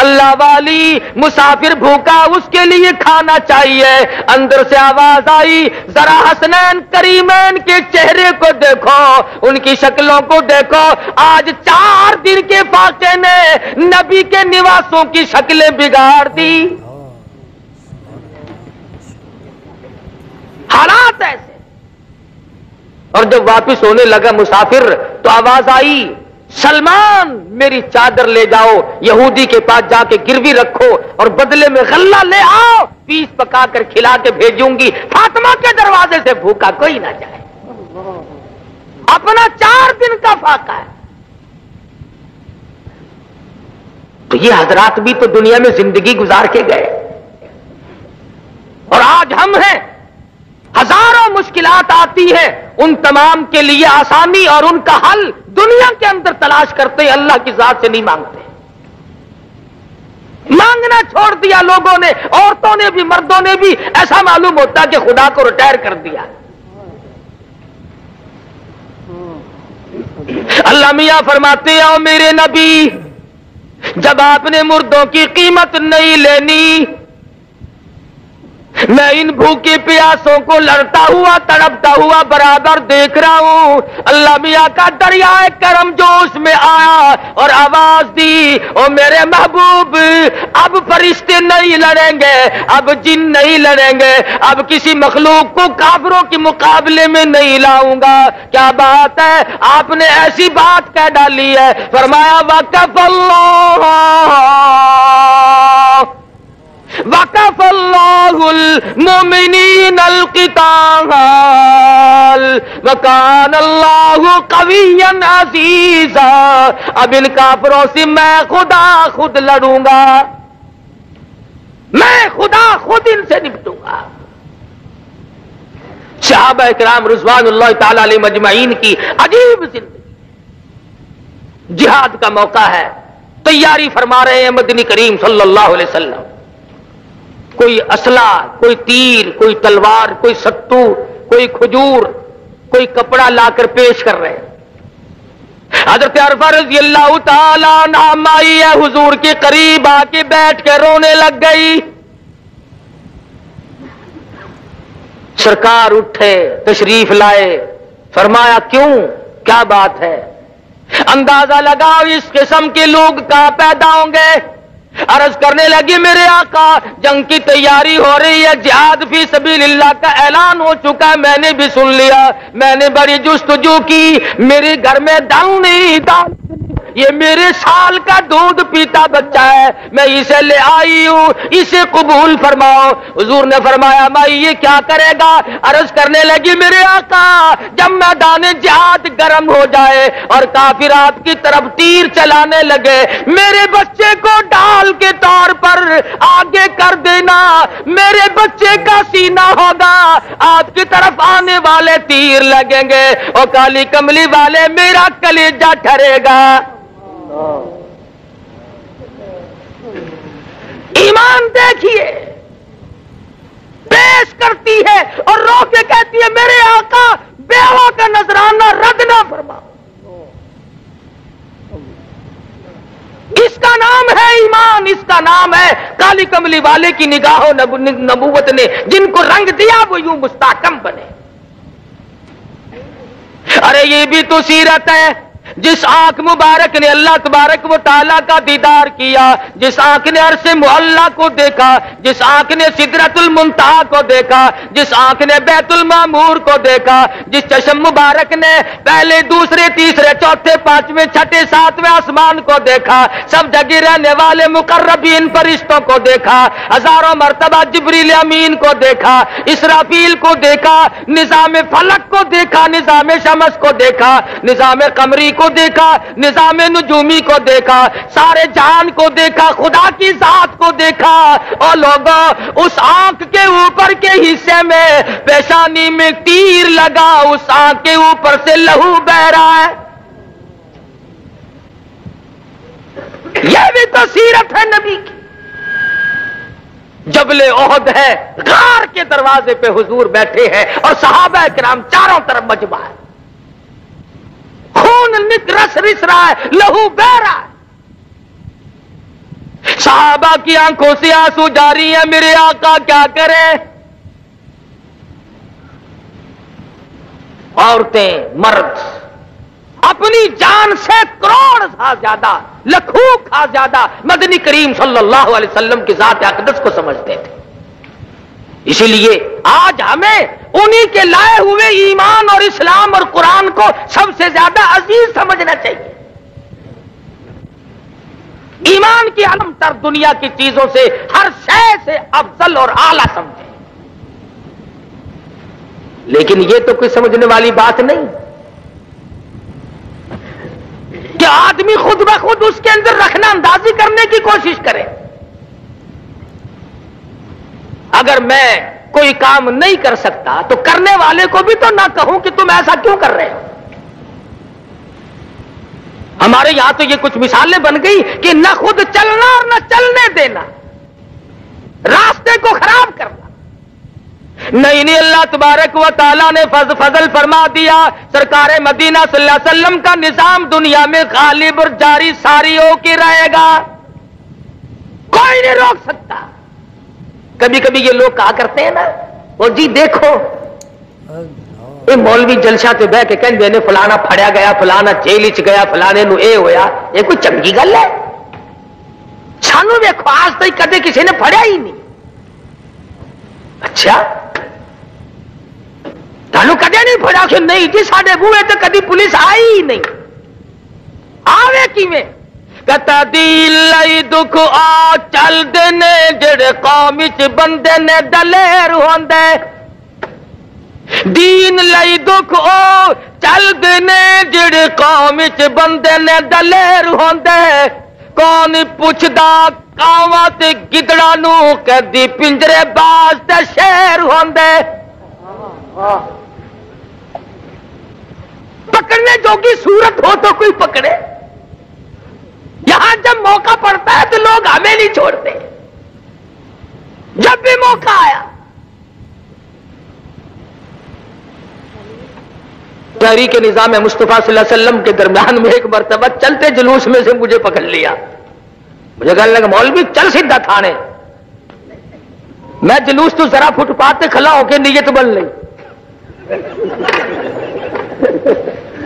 اللہ والی, مسافر بھوکا اس کے لیے کھانا چاہیے. اندر سے آواز آئی, ذرا حسنین کریمین کے چہرے کو دیکھو, ان کی شکلوں کو دیکھو. آج 4 دن کے فاقے نے نبی کے نواسوں کی شکلیں بگاڑ دی. حالات ایسے. اور جب واپس ہونے لگا مسافر تو آواز آئی, سلمان میری چادر لے جاؤ, یہودی کے پاس جا کے گروی رکھو اور بدلے میں غلہ لے آؤ, پیس پکا کر کھلا کے بھیجوں گی. فاطمہ کے دروازے سے بھوکا کوئی نہ جائے. اپنا 4 دن کا فاقہ ہے. تو یہ حضرات بھی تو دنیا میں زندگی گزار کے گئے, اور آج ہم ہیں. ہزاروں مشکلات آتی ہیں, ان تمام کے لیے آسانی اور ان کا حل دنیا کے اندر تلاش کرتے ہیں, اللہ کی ذات سے نہیں مانگتے. مانگنا چھوڑ دیا لوگوں نے, عورتوں نے بھی مردوں نے بھی. ایسا معلوم ہوتا کہ خدا کو ریٹائر کر دیا. اللہ میاں فرماتے ہیں, او میرے نبی, جب آپ نے مردوں کی قیمت نہیں لینی, میں ان بھوکے پیاسوں کو لڑتا ہوا تڑپتا ہوا برابر دیکھ رہا ہوں. اللہ میاں کا دریائے کرم جوش میں آیا اور آواز دی, او میرے محبوب, اب فرشتے نہیں لڑیں گے, اب جن نہیں لڑیں گے, اب کسی مخلوق کو کافروں کے مقابلے میں نہیں لاؤں گا. کیا بات ہے, آپ نے ایسی بات کہہ ڈالی ہے. فرمایا وقف اللہ المؤمنین القتال وکان اللہ قویا عزیزا. اب ان کافروں سے میں خدا خود لڑوں گا, میں خدا خود ان سے نپٹوں گا. صحابہ کرام رضوان اللہ تعالی علیہ مجمعین کی عجیب زندگی. جہاد کا موقع ہے, تیاری فرما رہے ہیں مدنی کریم صلی اللہ علیہ وسلم. کوئی اسلحہ, کوئی تیر, کوئی تلوار, کوئی ستو, کوئی کھجور, کوئی کپڑا لا کر پیش کر رہے ہیں. حضرت عرفہ رضی اللہ تعالیٰ عنہ مائی حضور کے قریب آ کے بیٹھ کے رونے لگ گئی. سرکار اٹھے, تشریف لائے, فرمایا کیوں, کیا بات ہے؟ اندازہ لگاؤ اس قسم کے لوگ کہاں پیدا ہوں گے. عرض کرنے لگی, میرے آقا جنگ کی تیاری ہو رہی ہے, جہاد فی سبیل اللہ کا اعلان ہو چکا ہے, میں نے بھی سن لیا. میں نے بڑی جستجو کی, میرے گھر میں داؤں نہیں, یہ میرے سال کا دودھ پیتا بچہ ہے, میں اسے لے آئی ہوں, اسے قبول فرماؤ. حضور نے فرمایا, مائی یہ کیا کرے گا؟ عرض کرنے لگی, میرے آقا جب میدان جہاد گرم ہو جائے اور کافر آپ کی طرف تیر چلانے لگے, میرے بچے کو ڈال کے طور پر آگے کر دینا, میرے بچے کا سینہ ہوگا, آپ کی طرف آنے والے تیر لگیں گے, اور کالی کملی والے میرا کلیجہ ٹھرے گا. ایمان دیکھیے, پیش کرتی ہے اور رو کے کہتی ہے, میرے آقا بیوہ کا نذرانہ رد نہ فرماؤ. اس کا نام ہے ایمان, اس کا نام ہے کالی کملی والے کی نگاہوں نبوت نے جن کو رنگ دیا وہ یوں مستحکم بنے. ارے یہ بھی تو سیرت ہے, جس آنکھ مبارک نے اللہ تبارک و تعالیٰ کا دیدار کیا، جس آنکھ نے عرش معلیٰ کو دیکھا، جس آنکھ نے سدرۃ المنتہا کو دیکھا، جس آنکھ نے بیت المعمور کو دیکھا، جس چشم مبارک نے پہلے دوسرے تیسرے چوتھے پانچویں چھٹے ساتویں آسمان کو دیکھا، سب جگہ رہنے والے مقربین فرشتوں کو دیکھا، ہزاروں مرتبہ جبریل امین کو دیکھا، اسرافیل کو دیکھا، نظام فلک کو دیکھا، نظام شمس کو دیکھا، نظام قمری کو دیکھا، نظام نجومی کو دیکھا، سارے جہان کو دیکھا، خدا کی ذات کو دیکھا۔ اور لوگوں، اس آنکھ کے اوپر کے حصے میں پیشانی میں تیر لگا، اس آنکھ کے اوپر سے لہو بہ رہا ہے۔ یہ بھی تو سیرت ہے نبی کی۔ جبل احد ہے، غار کے دروازے پہ حضور بیٹھے ہیں اور صحابہ کرام چاروں طرف مجمع ہے، خون رس رہا ہے، لہو بہ رہا ہے، صحابہ کی آنکھوں سے آنسو جاری ہیں، میرے آقا کیا کریں؟ عورتیں مرد اپنی جان سے کروڑ سا زیادہ، لکھوں کا زیادہ مدنی کریم صلی اللہ علیہ وسلم کی ذات اقدس کو سمجھتے تھے۔ اسی لیے آج ہمیں انہی کے لائے ہوئے ایمان اور اسلام اور قرآن کو سب سے زیادہ عزیز سمجھنا چاہیے۔ ایمان کی عالم تر دنیا کی چیزوں سے ہر شے سے افضل اور اعلیٰ سمجھیں، لیکن یہ تو کوئی سمجھنے والی بات نہیں کہ آدمی خود بخود اس کے اندر رکھنا اندازی کرنے کی کوشش کرے۔ اگر میں کوئی کام نہیں کر سکتا تو کرنے والے کو بھی تو نہ کہوں کہ تم ایسا کیوں کر رہے ہو۔ ہمارے یہاں تو یہ کچھ مثالیں بن گئی کہ نہ خود چلنا اور نہ چلنے دینا، راستے کو خراب کرنا۔ نہیں، اللہ تبارک و تعالیٰ نے فضل فرما دیا، سرکار مدینہ صلی اللہ علیہ وسلم کا نظام دنیا میں غالب اور جاری ساری ہو کے رہے گا، کوئی نہیں روک سکتا۔ کبھی کبھی یہ لوگ کہا کرتے ہیں نا، وہ جی دیکھو یہ مولوی جلسہ تے بہ کے کہندے نے فلانا پھڑیا گیا، فلانا جیل وچ گیا، فلانے نو اے ہویا، یہ کوئی چنگی گل ہے؟ سانو ویکھو آج تک کدے کسی نے پھڑیا ہی نہیں۔ اچھا تانوں کدے نہیں پھڑا؟ کہ نہیں جی ساڈے بوئے تے کدی پولیس آئی ہی نہیں۔ آوے کیویں؟ کتا دی لئی دکھ آ چل دینے جڑے قوم وچ بندے نے دلیر ہوندے، دین لئی دکھ او چل دینے جڑے قوم وچ بندے نے دلیر ہوندے، کون پوچھدا کاواں تے گدڑاں نو کدی پنجرے باز تے شیر ہوندے۔ پکڑنے جوگی صورت ہو تو کوئی پکڑے، یہاں جب موقع پڑتا ہے تو لوگ ہمیں نہیں چھوڑتے۔ جب بھی موقع آیا تحریک نظام مصطفیٰ صلی اللہ علیہ وسلم کے درمیان میں ایک مرتبہ چلتے جلوس میں سے مجھے پکڑ لیا، مجھے کہنے لگا مولوی چل سیدھا تھانے۔ میں جلوس تو ذرا فٹ پاتھ تے کھلا ہو کے نیت بن لئی،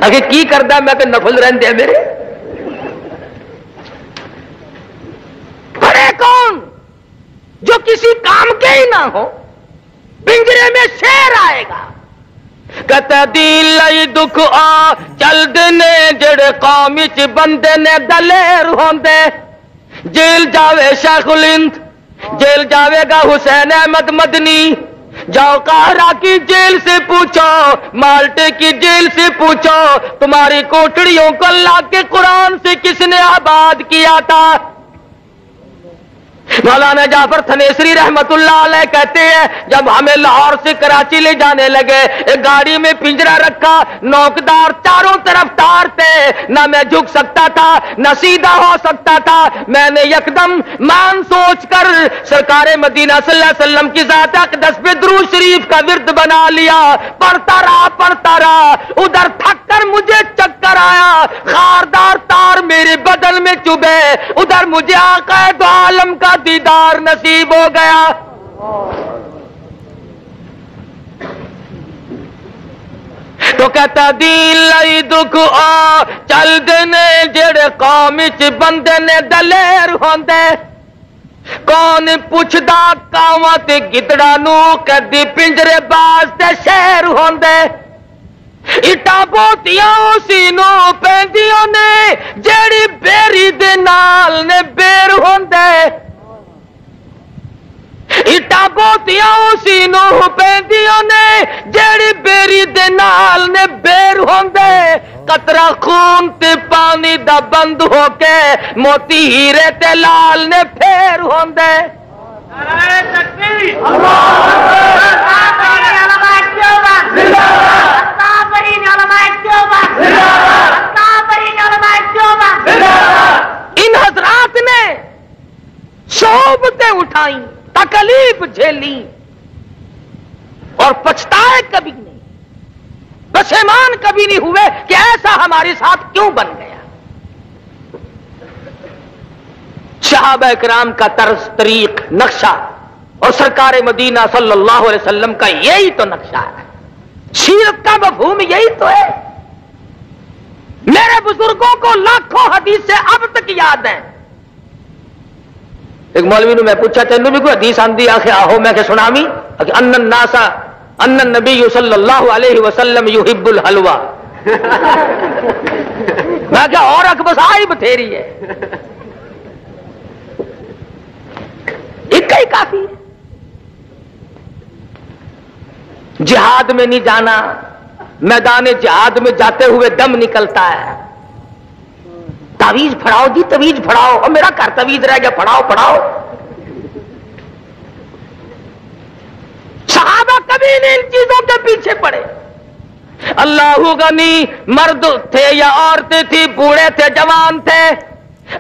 اگے کی کردا میں کہ نفل رہندے میرے بڑے کون جو کسی کام کے ہی نہ ہو، پنجرے میں شیر آئے گا۔ کتا دی لئی دکھ آ چل دینے جڑے قوم وچ بندے نے دلیر ہوندے، جیل جاوے شیخ الہند، جیل جاوے گا حسین احمد مدنی، جاؤ قاہرہ کی جیل سے پوچھو، مالٹے کی جیل سے پوچھو، تمہاری کوٹڑیوں کو اللہ کے قرآن سے کس نے آباد کیا تھا۔ مولانا جعفر تھنیسری رحمت اللہ علیہ کہتے ہیں جب ہمیں لاہور سے کراچی لے جانے لگے، ایک گاڑی میں پنجرا رکھا، نوکدار چاروں طرف تار تھے، نہ میں جھک سکتا تھا نہ سیدھا ہو سکتا تھا۔ میں نے یکدم مان سوچ کر سرکار مدینہ صلی اللہ علیہ وسلم کی ذات اقدس پہ درود شریف کا ورد بنا لیا، پڑھتا رہا، ادھر تھک کر مجھے چکر آیا، خاردار تار میرے بدن میں چبھے، ادھر مجھے آقا دو عالم کا دیدار نصیب ہو گیا۔ تو کہتا دین لئی دکھ آ چل دینے جڑے قوم چ بندے نے دلیر ہوندے کون پوچھدا کاواں تے گدڑاں نو کدی پنجرے باز تے شہر ہوندے اٹا بوتیاں اسی نو پیندیاں نے جیڑی بیری دے نال نے بیر ہوندے اٹا بوتیاں اسی نو پیندیاں نے جیڑی بیری دے نال نے بیر ہوندے قطرہ خون تے پانی دا بند ہو کے موتی ہیرے تے لال نے پھیر ہوندے نعرہ تکبیر اللہ ان حضرات نے صحبتیں اٹھائیں تکلیف جھیلی اور پچھتائے کبھی نہیں پشیمان کبھی نہیں ہوئے کہ ایسا ہمارے ساتھ کیوں بن گیا صحابہ کرام کا طرز طریق نقشہ اور سرکار مدینہ صلی اللہ علیہ وسلم کا یہی تو نقشہ ہے سیرت کا مفہوم یہی تو ہے میرے بزرگوں کو لاکھوں حدیث سے اب تک یاد ہیں ایک مولوی نے میں پوچھا تینوں بھی کوئی حدیث آندی آخر آہو میں کہ سنامی ان الناس ان النبی صلی اللہ علیہ وسلم یحب الحلوہ میں کہ اور اک بس آئی بتھیری ہے ایک ہی کافی ہے جہاد میں نہیں جانا میدان جہاد میں جاتے ہوئے دم نکلتا ہے تعویذ پھڑاؤ جی تعویذ پھڑاؤ اور میرا گھر تعویذ رہ گیا پھڑاؤ پھڑاؤ صحابہ کبھی نہیں ان چیزوں کے پیچھے پڑے اللہ غنی مرد تھے یا عورتیں تھی بوڑھے تھے جوان تھے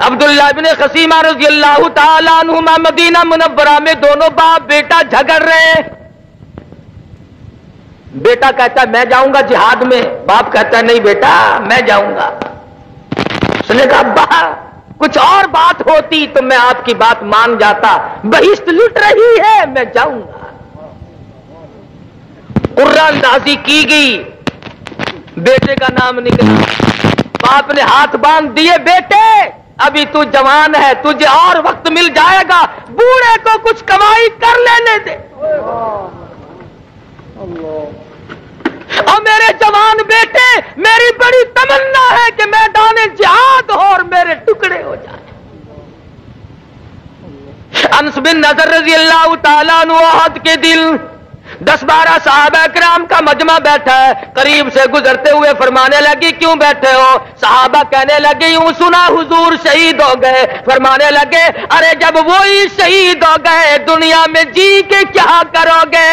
عبداللہ بن خسیمہ رضی اللہ تعالیٰ عنہما مدینہ منورہ میں دونوں باپ بیٹا جھگڑ رہے بیٹا کہتا ہے میں جاؤں گا جہاد میں باپ کہتا ہے نہیں بیٹا میں جاؤں گا اس نے کہا ابا کچھ اور بات ہوتی تو میں آپ کی بات مان جاتا بہشت لٹ رہی ہے میں جاؤں گا قرہ اندازی کی گئی بیٹے کا نام نکلا باپ نے ہاتھ باندھ دیے بیٹے ابھی تو جوان ہے تجھے اور وقت مل جائے گا بوڑھے کو کچھ کمائی کر لینے دے اور میرے جوان بیٹے میری بڑی تمنا ہے کہ میدان جہاد ہو اور میرے ٹکڑے ہو جائیں انس بن نضر رضی اللہ تعالیٰ عنہ احد کے دل 10-12 صحابہ کرام کا مجمع بیٹھا ہے قریب سے گزرتے ہوئے فرمانے لگی کیوں بیٹھے ہو صحابہ کہنے لگے یوں سنا حضور شہید ہو گئے فرمانے لگے ارے جب وہی شہید ہو گئے دنیا میں جی کے کیا کرو گے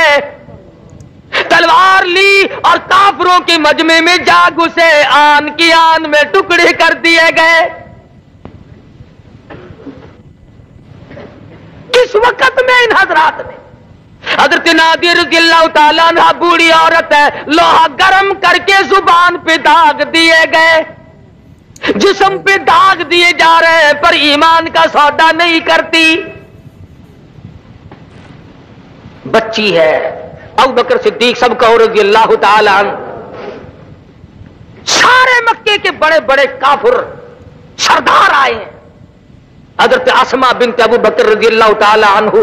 تلوار لی اور کافروں کی مجمع میں جا گھسے آن کی آن میں ٹکڑے کر دیے گئے کس وقت میں ان حضرات نے حضرت نادر رضی اللہ تعالیٰ عنہ بوڑھی عورت ہے لوہا گرم کر کے زبان پہ داغ دیے گئے جسم پہ داغ دیے جا رہے ہیں پر ایمان کا سودا نہیں کرتی بچی ہے ابو بکر صدیق سب کہو رضی اللہ تعالی عنہ سارے مکے کے بڑے بڑے کافر سردار آئے ہیں حضرت اسماء بنت ابو بکر رضی اللہ تعالی عنہ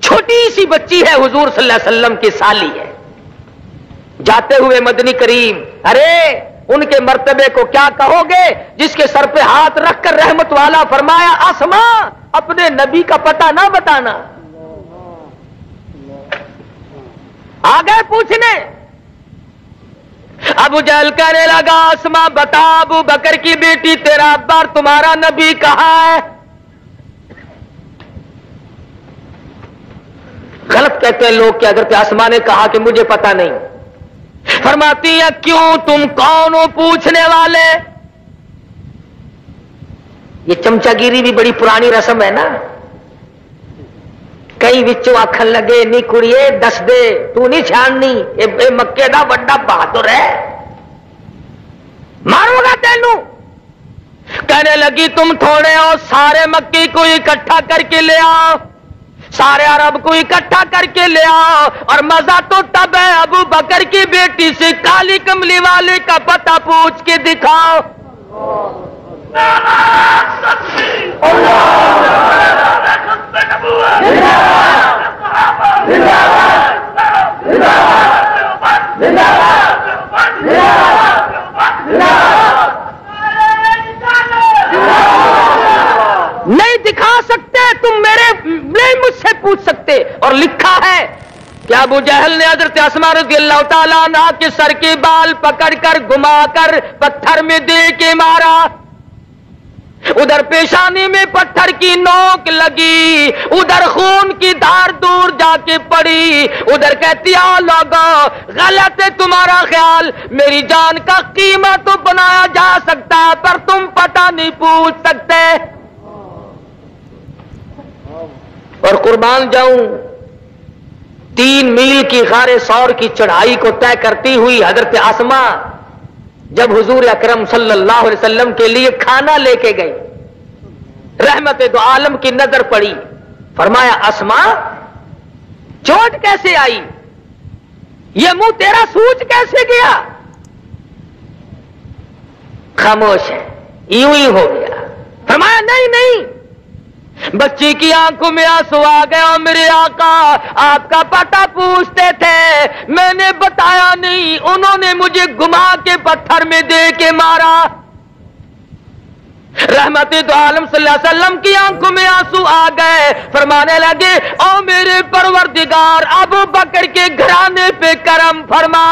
چھوٹی سی بچی ہے حضور صلی اللہ علیہ وسلم کی سالی ہے جاتے ہوئے مدنی کریم ارے ان کے مرتبے کو کیا کہو گے جس کے سر پہ ہاتھ رکھ کر رحمت والا فرمایا اسماء اپنے نبی کا پتہ نہ بتانا آگے پوچھنے ابو جہل کہنے لگا اسماء بتا ابو بکر کی بیٹی تیرا ابا اور تمہارا نبی کہاں ہے غلط کہتے ہیں لوگ کہ اگر اسماء نے کہا کہ مجھے پتا نہیں فرماتی ہے کیوں تم کون ہو پوچھنے والے یہ چمچا گیری بھی بڑی پرانی رسم ہے نا کئی بچوں آکھن لگے نی کڑیے دس دے تو نہیں چھاننی اے مکے دا بڑا بہادر ہے مارو گا تینوں کہنے لگی تم تھوڑے ہو سارے مکے کو اکٹھا کر کے لے آؤ سارے عرب کو اکٹھا کر کے لے آؤ، اور مزہ تو تب ہے ابو بکر کی بیٹی سے کالی کملی والے کا پتہ پوچھ کے دکھاؤ۔ نہیں دکھا سکتے تم، میرے نہیں مجھ سے پوچھ سکتے۔ اور لکھا ہے کہ ابو جہل نے حضرت اسماء رضی اللہ تعالیٰ عنہا کے سر کے بال پکڑ کر گھما کر پتھر میں دے کے مارا، ادھر پیشانی میں پتھر کی نوک لگی، ادھر خون کی دھار دور جا کے پڑی، ادھر کہتی آ لوگو غلط ہے تمہارا خیال، میری جان کا قیمہ تو بنایا جا سکتا ہے پر تم پتہ نہیں پوچھ سکتے۔ اور قربان جاؤں 3 میل کی غار ثور کی چڑھائی کو طے کرتی ہوئی حضرت اسماء جب حضور اکرم صلی اللہ علیہ وسلم کے لیے کھانا لے کے گئی، رحمت دو عالم کی نظر پڑی، فرمایا اسماء چوٹ کیسے آئی، یہ منہ تیرا سوج کیسے گیا؟ خاموش ہے، یوں ہی ہو گیا۔ فرمایا نہیں نہیں، بچی کی آنکھوں میں آنسو آ گئے، اور میرے آقا آپ کا پتہ پوچھتے تھے، میں نے بتایا نہیں، انہوں نے مجھے گھما کے پتھر میں دے کے مارا۔ رحمت دو عالم صلی اللہ علیہ وسلم کی آنکھوں میں آنسو آ گئے، فرمانے لگے او میرے پروردگار ابو بکر کے گھرانے پہ کرم فرما،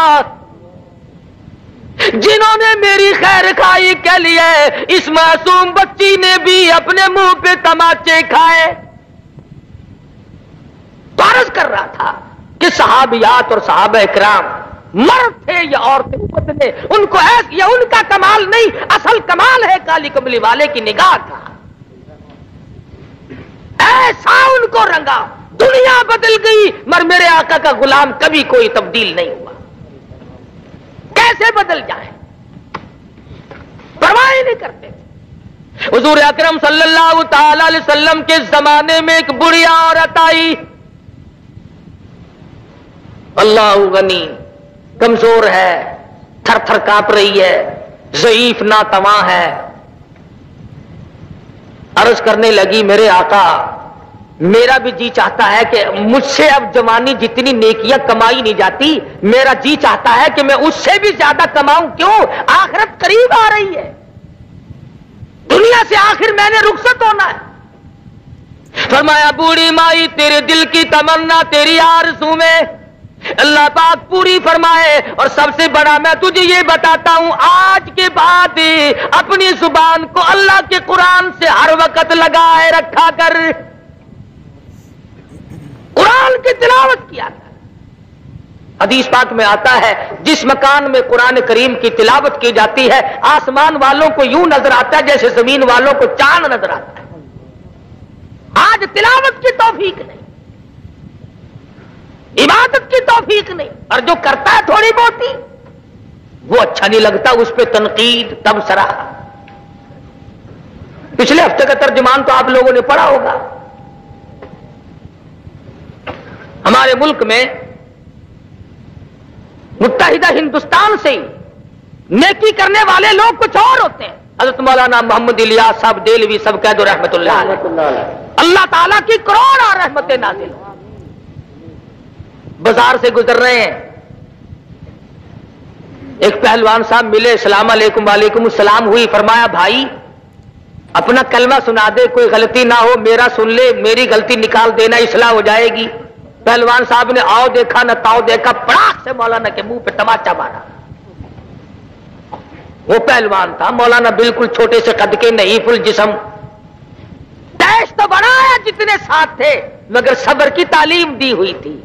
جنہوں نے میری خیر خواہی کے لیے اس معصوم بچی نے بھی اپنے منہ پہ تماچے کھائے۔ تو عرض کر رہا تھا کہ صحابیات اور صحابہ اکرام مرد تھے یا عورتیں بدلے، ان کو یہ ان کا کمال نہیں، اصل کمال ہے کالی کملی والے کی نگاہ کا، ایسا ان کو رنگا، دنیا بدل گئی مگر میرے آقا کا غلام کبھی کوئی تبدیل نہیں ہوا۔ کیسے بدل جائیں پرواہ نہیں کرتے۔ حضور اکرم صلی اللہ تعالی علیہ وسلم کے زمانے میں ایک بڑھیا عورت آئی، اللہ غنی، کمزور ہے، تھر تھر کانپ رہی ہے، ضعیف ناتواں ہے، عرض کرنے لگی میرے آقا میرا بھی جی چاہتا ہے کہ مجھ سے اب جوانی جتنی نیکیاں کمائی نہیں جاتی، میرا جی چاہتا ہے کہ میں اس سے بھی زیادہ کماؤں، کیوں؟ آخرت قریب آ رہی ہے، دنیا سے آخر میں نے رخصت ہونا ہے۔ فرمایا بوڑھی مائی تیرے دل کی تمنا تیری آرزو میں اللہ پاک پوری فرمائے، اور سب سے بڑا میں تجھے یہ بتاتا ہوں آج کے بعد اپنی زبان کو اللہ کے قرآن سے ہر وقت لگائے رکھا کر، قرآن کی تلاوت کیا کر۔ حدیث پاک میں آتا ہے جس مکان میں قرآن کریم کی تلاوت کی جاتی ہے آسمان والوں کو یوں نظر آتا ہے جیسے زمین والوں کو چاند نظر آتا ہے۔ آج تلاوت کی توفیق نہیں، عبادت کی توفیق نہیں، اور جو کرتا ہے تھوڑی بہت ہی وہ اچھا نہیں لگتا، اس پہ تنقید تبصرہ۔ پچھلے ہفتے کا ترجمان تو آپ لوگوں نے پڑھا ہوگا، ہمارے ملک میں متحدہ ہندوستان سے نیکی کرنے والے لوگ کچھ اور ہوتے ہیں۔ حضرت مولانا محمد الیاس صاحب دہلوی سب کہہ دو رحمت اللہ علیہ، اللہ تعالیٰ کی کروڑ رحمتیں نازل ہوں۔ بازار سے گزر رہے ہیں، ایک پہلوان صاحب ملے، السلام علیکم، وعلیکم السلام ہوئی، فرمایا بھائی اپنا کلمہ سنا دے، کوئی غلطی نہ ہو، میرا سن لے، میری غلطی نکال دینا، اصلاح ہو جائے گی۔ پہلوان صاحب نے آؤ دیکھا نہ تاؤ دیکھا، پڑاخ سے مولانا کے منہ پہ تماچا مارا۔ وہ پہلوان تھا، مولانا بالکل چھوٹے سے قد کے، نحیف الجسم، ٹیسٹ تو بڑا ہے جتنے ساتھ تھے مگر صبر کی تعلیم دی ہوئی تھی،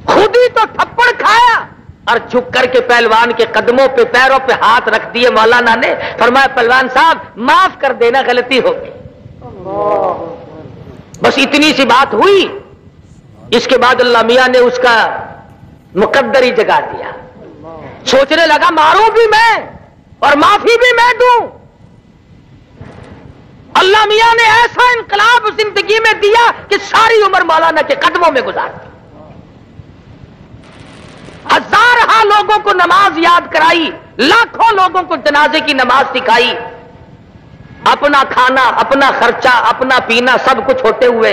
خود ہی تو تھپڑ کھایا اور جھک کر کے پہلوان کے قدموں پہ پیروں پہ ہاتھ رکھ دیے مولانا نے، فرمایا پہلوان صاحب معاف کر دینا، غلطی ہو گئی۔ بس اتنی سی بات ہوئی، اس کے بعد اللہ میاں نے اس کا مقدر ہی جگا دیا، سوچنے لگا ماروں بھی میں اور معافی بھی میں دوں۔ اللہ میاں نے ایسا انقلاب زندگی زندگی میں دیا کہ ساری عمر مولانا کے قدموں میں گزار دی. ہزارہ لوگوں کو نماز یاد کرائی، لاکھوں لوگوں کو جنازے کی نماز سکھائی. اپنا کھانا، اپنا خرچہ، اپنا پینا سب کچھ ہوتے ہوئے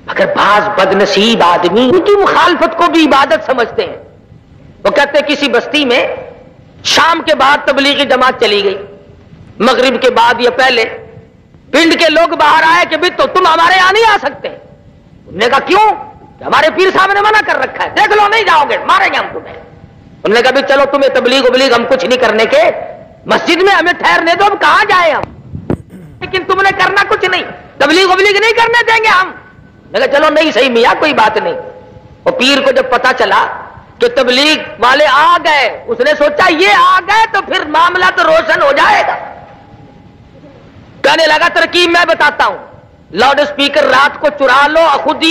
مگر بعض بدنصیب آدمی ان کی مخالفت کو بھی عبادت سمجھتے ہیں. وہ کہتے ہیں کسی بستی میں شام کے بعد تبلیغی جماعت چلی گئی، مغرب کے بعد یا پہلے پنڈ کے لوگ باہر آئے کہ بھی تو تم ہمارے یہاں نہیں آ سکتے. انہوں نے کہا کیوں؟ کہ ہمارے پیر صاحب نے منع کر رکھا ہے، دیکھ لو نہیں جاؤ گے ماریں گے ہم تمہیں. انہوں نے کہا بھی چلو تمہیں تبلیغ ابلیغ ہم کچھ نہیں کرنے کے، مسجد میں ہمیں ٹھہرنے دو، اب کہاں جائیں ہم، لیکن تم نے کرنا کچھ نہیں، تبلیغ ابلیغ نہیں کرنے دیں گے ہم. میں کہا چلو نہیں صحیح میاں کوئی بات نہیں. وہ پیر کو جب پتا چلا کہ تبلیغ والے آ گئے، اس نے سوچا یہ آ گئے تو پھر معاملہ تو روشن ہو جائے گا. کہنے لگا ترکیب میں بتاتا ہوں، لاؤڈ اسپیکر رات کو چرا لو، خود ہی